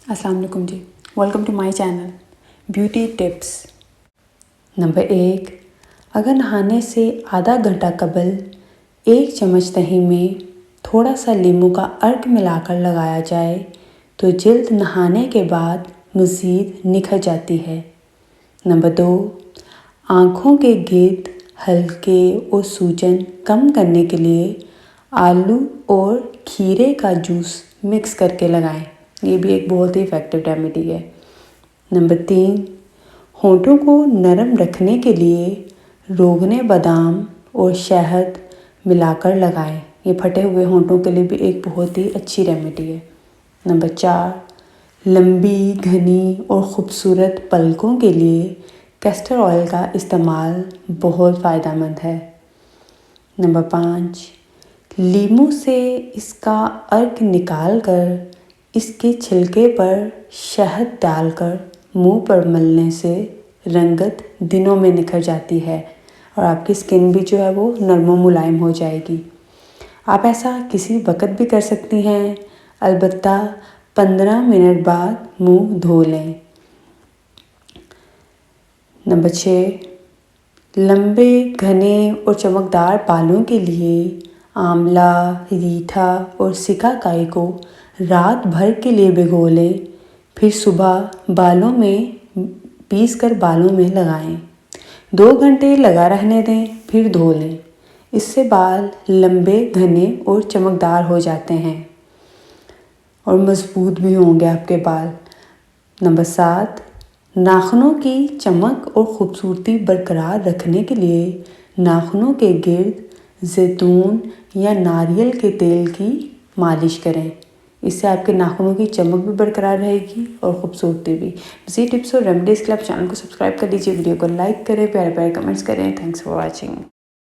अस्सलाम वालेकुम जी, welcome to my channel beauty tips. Number 1, अगर नहाने से आधा घंटा कबल 1 चम्मच दही में थोड़ा सा नींबू का अर्क मिलाकर लगाया जाए तो जल्द नहाने के बाद मज़ीद निखर जाती है। नंबर 2, आँखों के गिर्द हल्के और सूजन कम करने के लिए आलू और खीरे का जूस मिक्स करके लगाएं। ये भी एक बहुत ही इफ़ेक्टिव रेमेडी है। नंबर 3, होंठों को नरम रखने के लिए रोगने बादाम और शहद मिलाकर लगाएं। ये फटे हुए होंठों के लिए भी एक बहुत ही अच्छी रेमेडी है। नंबर 4, लंबी घनी और ख़ूबसूरत पलकों के लिए कैस्टर ऑयल का इस्तेमाल बहुत फ़ायदेमंद है। नंबर 5, नींबू से इसका अर्क निकाल कर इसके छिलके पर शहद डालकर मुंह पर मलने से रंगत दिनों में निखर जाती है और आपकी स्किन भी जो है वो नरम और मुलायम हो जाएगी। आप ऐसा किसी वक्त भी कर सकती हैं, अलबत्ता 15 मिनट बाद मुंह धो लें। नंबर 6, लंबे घने और चमकदार बालों के लिए आंवला, रीठा और सिकाकाई को रात भर के लिए भिगो लें, फिर सुबह बालों में पीस कर बालों में लगाएं। 2 घंटे लगा रहने दें, फिर धो लें। इससे बाल लंबे, घने और चमकदार हो जाते हैं और मज़बूत भी होंगे आपके बाल। नंबर 7, नाखूनों की चमक और ख़ूबसूरती बरकरार रखने के लिए नाखूनों के गिर्द जैतून या नारियल के तेल की मालिश करें। इससे आपके नाखूनों की चमक भी बरकरार रहेगी और ख़ूबसूरती भी। मज़ीद टिप्स और रेमेडीज़ के लिए आप चैनल को सब्सक्राइब कर लीजिए, वीडियो को लाइक करें, प्यारे प्यारे कमेंट्स करें। Thanks for watching.